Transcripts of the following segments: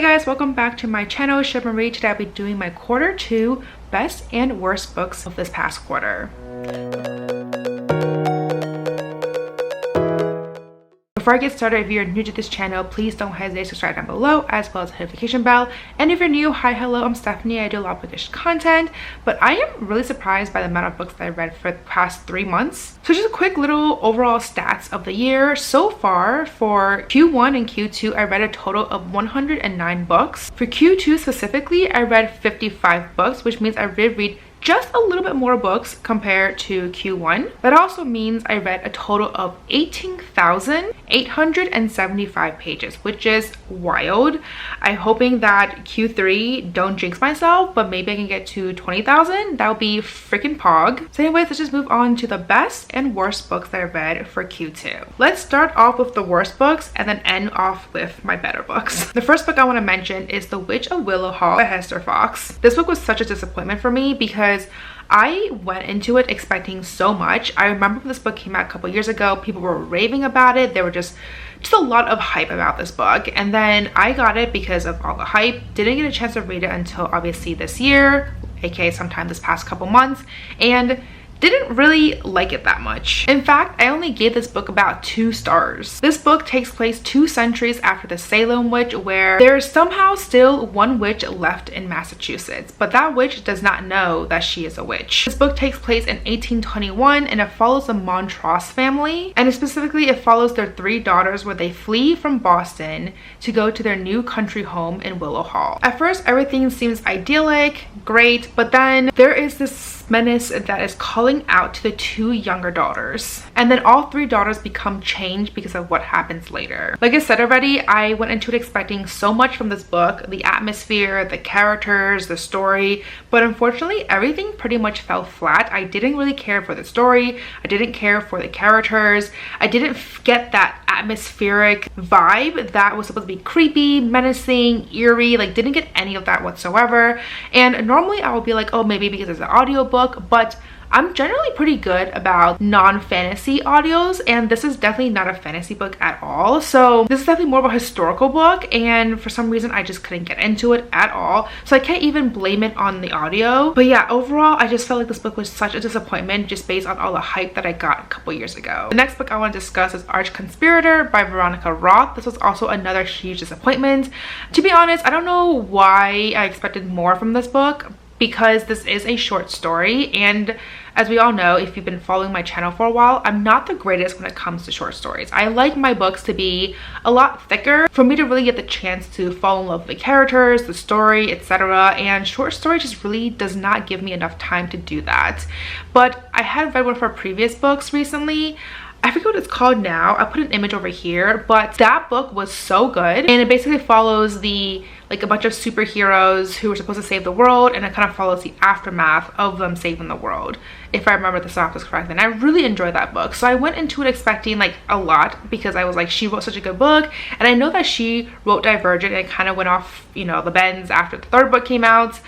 Hey guys, welcome back to my channel, Ship and Read. Today I'll be doing my quarter 2 best and worst books of this past quarter. Before I get started, if you're new to this channel, please don't hesitate to subscribe down below, as well as the notification bell. And if you're new, hi, hello, I'm Stephanie. I do a lot of bookish content, but I am really surprised by the amount of books that I read for the past 3 months. So just a quick little overall stats of the year. So far, for Q1 and Q2, I read a total of 109 books. For Q2 specifically, I read 55 books, which means I did read just a little bit more books compared to Q1. That also means I read a total of 18,875 pages, which is wild. I'm hoping that Q3 don't jinx myself, but maybe I can get to 20,000. That would be freaking pog. So anyways, let's just move on to the best and worst books that I read for Q2. Let's start off with the worst books and then end off with my better books. The first book I want to mention is The Witch of Willow by Hester Fox. This book was such a disappointment for me because I went into it expecting so much. I remember when this book came out a couple years ago, people were raving about it. There were just a lot of hype about this book, and then I got it because of all the hype. Didn't get a chance to read it until obviously this year, aka sometime this past couple months, and didn't really like it that much. In fact, I only gave this book about 2 stars. This book takes place 2 centuries after the Salem witch, where there's somehow still one witch left in Massachusetts, but that witch does not know that she is a witch. This book takes place in 1821 and it follows the Montross family, and specifically it follows their 3 daughters where they flee from Boston to go to their new country home in Willow Hall. At first, everything seems idyllic, great, but then there is this menace that is calling out to the 2 younger daughters, and then all 3 daughters become changed because of what happens later. Like I said already, I went into it expecting so much from this book, the atmosphere, the characters, the story, but unfortunately everything pretty much fell flat. I didn't really care for the story, I didn't care for the characters, I didn't get that atmospheric vibe that was supposed to be creepy, menacing, eerie. Like, didn't get any of that whatsoever. And normally I would be like, oh, maybe because it's an audiobook, but I'm generally pretty good about non-fantasy audios, and this is definitely not a fantasy book at all. So this is definitely more of a historical book, and for some reason I just couldn't get into it at all. So I can't even blame it on the audio. But yeah, overall I just felt like this book was such a disappointment just based on all the hype that I got a couple years ago. The next book I want to discuss is Conspirator by Veronica Roth. This was also another huge disappointment. To be honest, I don't know why I expected more from this book, because this is a short story, and as we all know, if you've been following my channel for a while, I'm not the greatest when it comes to short stories. I like my books to be a lot thicker for me to really get the chance to fall in love with the characters, the story, etc. And short story just really does not give me enough time to do that. But I had read one of her previous books recently. I forget what it's called now. I put an image over here, but that book was so good, and it basically follows a bunch of superheroes who are supposed to save the world, and it kind of follows the aftermath of them saving the world, if I remember the synopsis correctly. And I really enjoyed that book, so I went into it expecting like a lot, because I was like, she wrote such a good book, and I know that she wrote Divergent, and it kind of went off, you know, the bends after the 3rd book came out.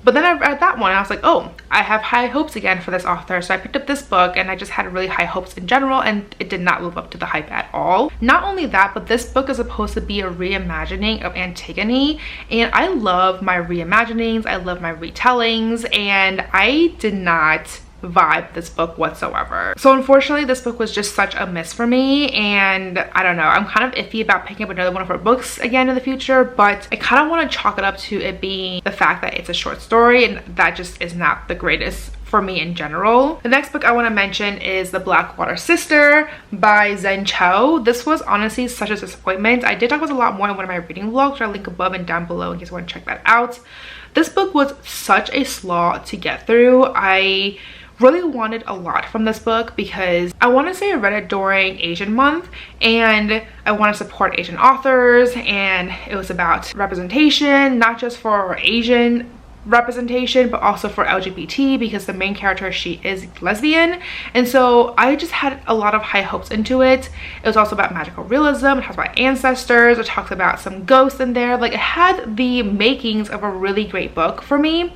But then I read that one and I was like, oh, I have high hopes again for this author. So I picked up this book and I just had really high hopes in general, and it did not live up to the hype at all. Not only that, but this book is supposed to be a reimagining of Antigone, and I love my reimaginings, I love my retellings, and I did not vibe this book whatsoever. So unfortunately this book was just such a miss for me, and I don't know, I'm kind of iffy about picking up another one of her books again in the future, but I kind of want to chalk it up to it being the fact that it's a short story, and that just is not the greatest for me in general. The next book I want to mention is The Blackwater Sister by Zen Cho. This was honestly such a disappointment. I did talk about it a lot more in one of my reading vlogs, which I'll link above and down below in case you want to check that out. This book was such a slog to get through. I really wanted a lot from this book because I want to say I read it during Asian month, and I want to support Asian authors, and it was about representation, not just for Asian representation but also for LGBT, because the main character, she is lesbian, and so I just had a lot of high hopes into it. It was also about magical realism, it talks about ancestors, it talks about some ghosts in there. Like, it had the makings of a really great book for me.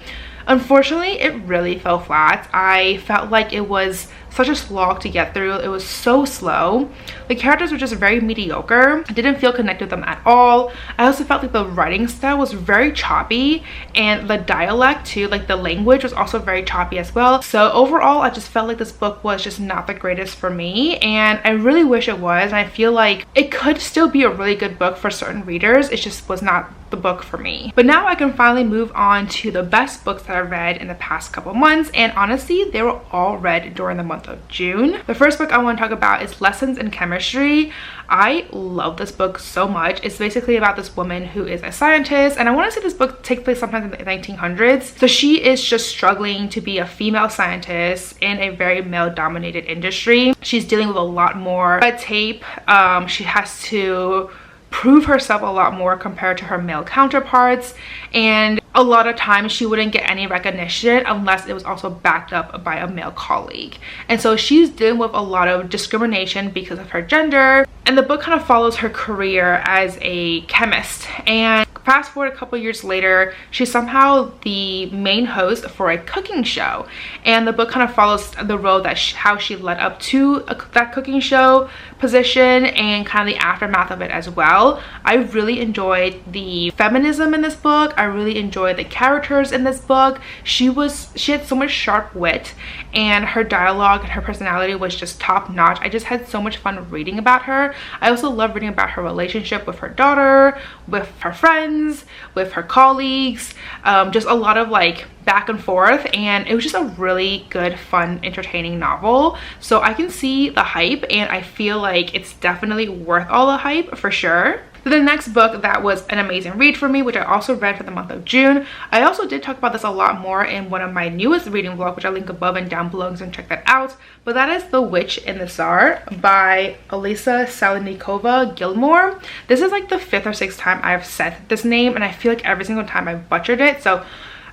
Unfortunately, it really fell flat. I felt like it was such a slog to get through. It was so slow. The characters were just very mediocre. I didn't feel connected with them at all. I also felt like the writing style was very choppy, and the dialect too, like the language was also very choppy as well. So overall, I just felt like this book was just not the greatest for me, and I really wish it was. And I feel like it could still be a really good book for certain readers. It just was not the book for me. But now I can finally move on to the best books that I've read in the past couple months, and honestly they were all read during the month of June. The first book I want to talk about is Lessons in Chemistry. I love this book so much. It's basically about this woman who is a scientist, and I want to say this book takes place sometime in the 1900s. So she is just struggling to be a female scientist in a very male dominated industry. She's dealing with a lot more red tape. She has to prove herself a lot more compared to her male counterparts, and a lot of times she wouldn't get any recognition unless it was also backed up by a male colleague. And so she's dealing with a lot of discrimination because of her gender, and the book kind of follows her career as a chemist. And fast forward a couple years later, she's somehow the main host for a cooking show, and the book kind of follows the road that how she led up to that cooking show position and kind of the aftermath of it as well. I really enjoyed the feminism in this book. I really enjoyed the characters in this book. She had so much sharp wit, and her dialogue and her personality was just top notch. I just had so much fun reading about her. I also love reading about her relationship with her daughter, with her friends, with her colleagues, just a lot of like back and forth, and it was just a really good, fun, entertaining novel. So I can see the hype, and I feel like it's definitely worth all the hype for sure. The next book that was an amazing read for me, which I also read for the month of June. I also did talk about this a lot more in one of my newest reading vlogs, which I'll link above and down below, so you can check that out. But that is The Witch and the Tsar by Elisa Salinikova Gilmore. This is like the 5th or 6th time I've said this name, and I feel like every single time I've butchered it. So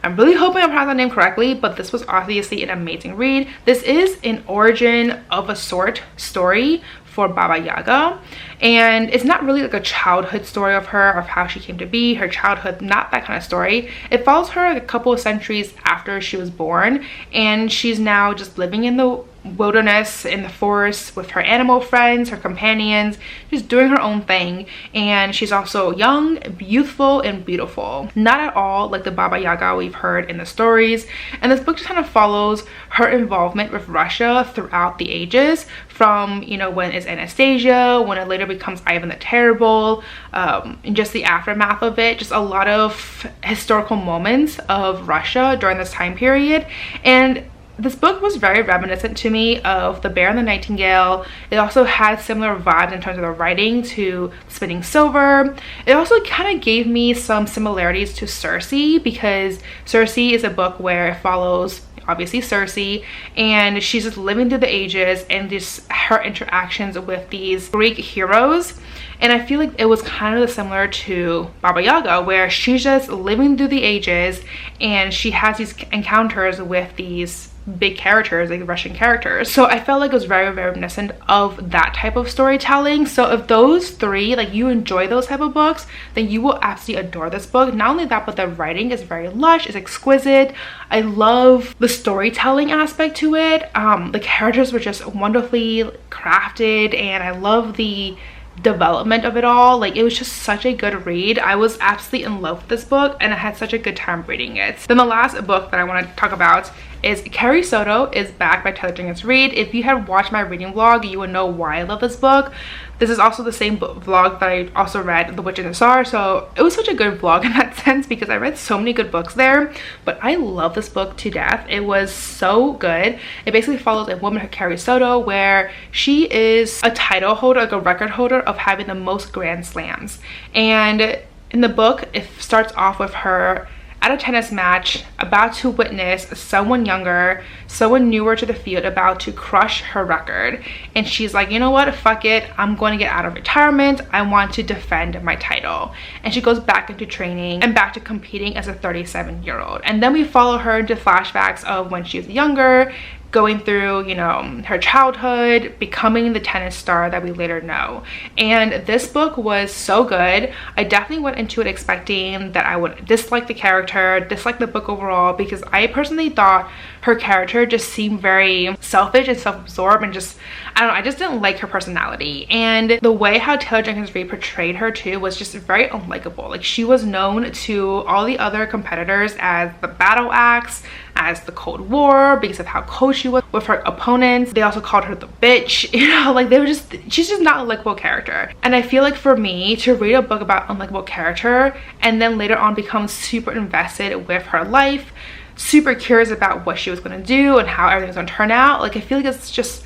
I'm really hoping I pronounced that name correctly, but this was obviously an amazing read. This is an origin of a sort story for Baba Yaga, and it's not really like a childhood story of her, of how she came to be, her childhood, not that kind of story. It follows her a couple of centuries after she was born, and she's now just living in the wilderness, in the forest, with her animal friends, her companions, just doing her own thing. And she's also young, youthful, and beautiful, not at all like the Baba Yaga we've heard in the stories. And this book just kind of follows her involvement with Russia throughout the ages, from, you know, when it's Anastasia, when it later becomes Ivan the Terrible, and just the aftermath of it. Just a lot of historical moments of Russia during this time period. And this book was very reminiscent to me of The Bear and the Nightingale. It also had similar vibes in terms of the writing to Spinning Silver. It also kind of gave me some similarities to Circe, because Circe is a book where it follows obviously Circe, and she's just living through the ages and just her interactions with these Greek heroes. And I feel like it was kind of similar to Baba Yaga, where she's just living through the ages and she has these encounters with these big characters, like Russian characters. So I felt like it was very, very reminiscent of that type of storytelling. So if those three, like, you enjoy those type of books, then you will absolutely adore this book. Not only that, but the writing is very lush, it's exquisite. I love the storytelling aspect to it. The characters were just wonderfully crafted, and I love the development of it all. Like, it was just such a good read. I was absolutely in love with this book, and I had such a good time reading it. Then the last book that I want to talk about is Carrie Soto is Back by Taylor Jenkins Reid. If you had watched my reading vlog, you would know why I love this book. This is also the same vlog that I also read The Witch and the Tsar, so it was such a good vlog in that sense, because I read so many good books there. But I love this book to death. It was so good. It basically follows a woman, Carrie Soto, where she is a title holder, like a record holder of having the most grand slams. And in the book, it starts off with her at a tennis match, about to witness someone younger, someone newer to the field, about to crush her record. And she's like, you know what, fuck it, I'm going to get out of retirement, I want to defend my title. And she goes back into training and back to competing as a 37-year-old. And then we follow her into flashbacks of when she was younger, going through, you know, her childhood, becoming the tennis star that we later know. And this book was so good. I definitely went into it expecting that I would dislike the character, dislike the book overall, because I personally thought her character just seemed very selfish and self-absorbed and just, I don't know, I just didn't like her personality. And the way how Taylor Jenkins Reid portrayed her too was just very unlikable. Like, she was known to all the other competitors as the battle axe, as the Cold War, because of how cold she was with her opponents. They also called her the bitch, you know, like they were just, she's just not a likable character. And I feel like for me to read a book about an unlikable character and then later on become super invested with her life, super curious about what she was going to do and how everything's going to turn out, like I feel like it's just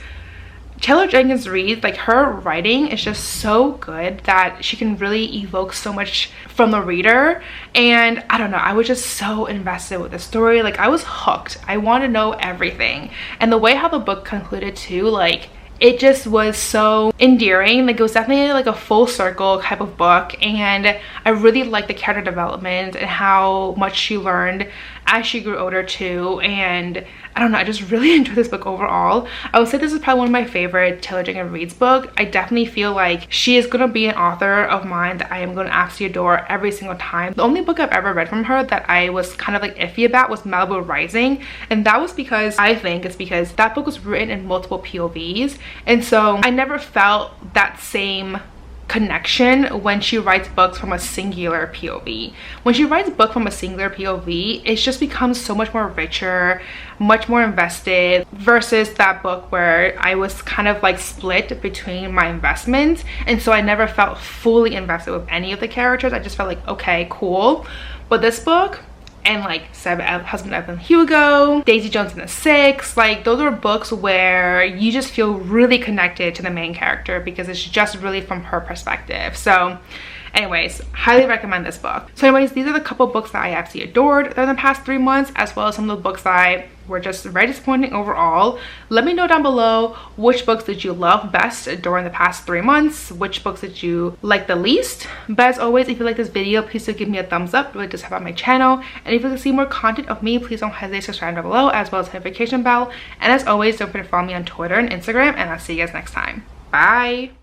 Taylor Jenkins Reid, like her writing is just so good that she can really evoke so much from the reader. And I don't know, I was just so invested with the story. Like, I was hooked. I want to know everything. And the way how the book concluded too, like it just was so endearing. Like, it was definitely like a full circle type of book, and I really liked the character development and how much she learned as she grew older too. And I don't know, I just really enjoyed this book overall. I would say this is probably one of my favorite Taylor Jenkins Reid's book. I definitely feel like she is going to be an author of mine that I am going to absolutely adore every single time. The only book I've ever read from her that I was kind of like iffy about was Malibu Rising, and that was because I think it's because that book was written in multiple POVs, and so I never felt that same connection when she writes books from a singular POV. When she writes a book from a singular POV, it just becomes so much more richer, much more invested, versus that book where I was kind of like split between my investments, and so I never felt fully invested with any of the characters. I just felt like, okay, cool. But this book, and like Husband Evelyn Hugo, Daisy Jones and the Six, like those are books where you just feel really connected to the main character because it's just really from her perspective. So anyways, highly recommend this book. So anyways, these are the couple books that I absolutely adored during the past 3 months, as well as some of the books that I were just very disappointing overall. Let me know down below which books did you love best during the past 3 months, which books did you like the least. But as always, if you like this video, please do give me a thumbs up. It really does help out my channel. And if you want to see more content of me, please don't hesitate to subscribe down below, as well as the notification bell. And as always, don't forget to follow me on Twitter and Instagram, and I'll see you guys next time. Bye.